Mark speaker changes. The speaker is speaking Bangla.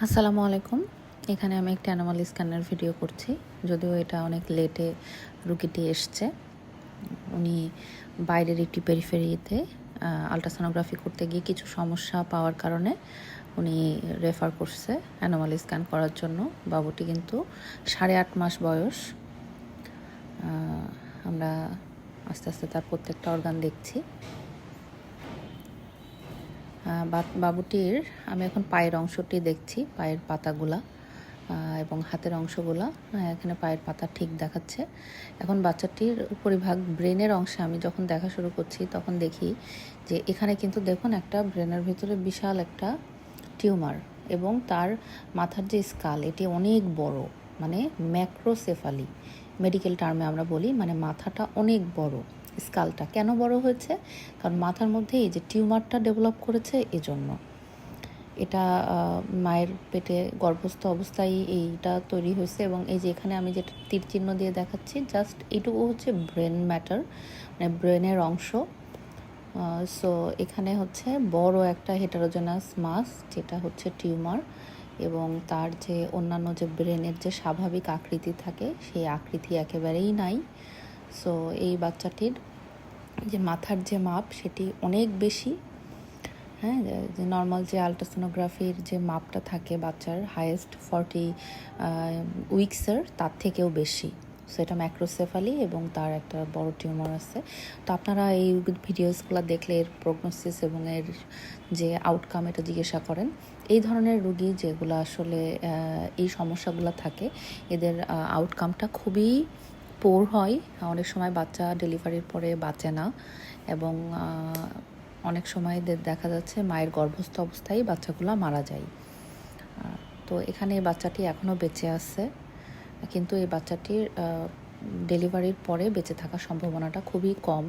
Speaker 1: আসসালামু আলাইকুম। এখানে আমি একটা অ্যানোমাল স্ক্যানের ভিডিও করছি, যদিও এটা অনেক লেটে রুগীটি এসছে। উনি বাইরের একটি পেরিফেরিতে আলট্রাসোনোগ্রাফি করতে গিয়ে কিছু সমস্যা পাওয়ার কারণে উনি রেফার করছে অ্যানোমাল স্ক্যান করার জন্য। বাবুটি কিন্তু 8.5 মাস বয়স। আমরা আস্তে আস্তে তার প্রত্যেকটা অর্গান দেখছি। বাবুটির আমি এখন পায়ের অংশটি দেখছি, পায়ের পাতাগুলা এবং হাতের অংশগুলা। এখানে পায়ের পাতা ঠিক দেখাচ্ছে। এখন বাচ্চাটির উপরিভাগ ব্রেনের অংশে আমি যখন দেখা শুরু করছি তখন দেখি যে এখানে কিন্তু দেখুন একটা ব্রেনের ভিতরে বিশাল একটা টিউমার, এবং তার মাথার যে স্কাল এটি অনেক বড়, মানে ম্যাক্রোসেফালি মেডিকেল টার্মে আমরা বলি, মানে মাথাটা অনেক বড়। স্কালটা কেন বড় হয়েছে? কারণ মাথার মধ্যে এই যে টিউমারটা ডেভেলপ করেছে, এজন্য। এটা মায়ের পেটে গর্ভস্থ অবস্থায় এইটা তৈরি হয়েছে। এবং এই যে এখানে আমি যেটা তীর চিহ্ন দিয়ে দেখাচ্ছি, জাস্ট এইটুকু হচ্ছে ব্রেন ম্যাটার, মানে ব্রেনের অংশ। সো এখানে হচ্ছে বড় একটা হেটারোজেনাস মাস, যেটা হচ্ছে টিউমার, এবং তার যে অন্যান্য যে ব্রেনের যে স্বাভাবিক আকৃতি থাকে সেই আকৃতি একেবারেই নাই। সো এই বাচ্চাটির যে মাথার যে মাপ সেটি অনেক বেশি। হ্যাঁ, যে নর্মাল যে আলট্রাসোনোগ্রাফির যে মাপটা থাকে বাচ্চার হাইয়েস্ট 40 উইকসের, তার থেকেও বেশি। সো এটা ম্যাক্রোসেফালি এবং তার একটা বড় টিউমার আছে। তো আপনারা এই ভিডিওসগুলো দেখলে এর প্রগনোসিস এবং এর যে আউটকাম এটা জিজ্ঞাসা করেন। এই ধরনের রুগী যেগুলো আসলে এই সমস্যাগুলো থাকে, এদের আউটকামটা খুবই পোর হয়। অনেক সময় বাচ্চা ডেলিভারির পরে বাঁচে না, এবং অনেক সময় দেখা যাচ্ছে মায়ের গর্ভস্থ অবস্থায় বাচ্চাগুলো মারা যায়। তো এখানে এই বাচ্চাটি এখনও বেঁচে আছে, কিন্তু এই বাচ্চাটির ডেলিভারির পরে বেঁচে থাকার সম্ভাবনাটা খুবই কম।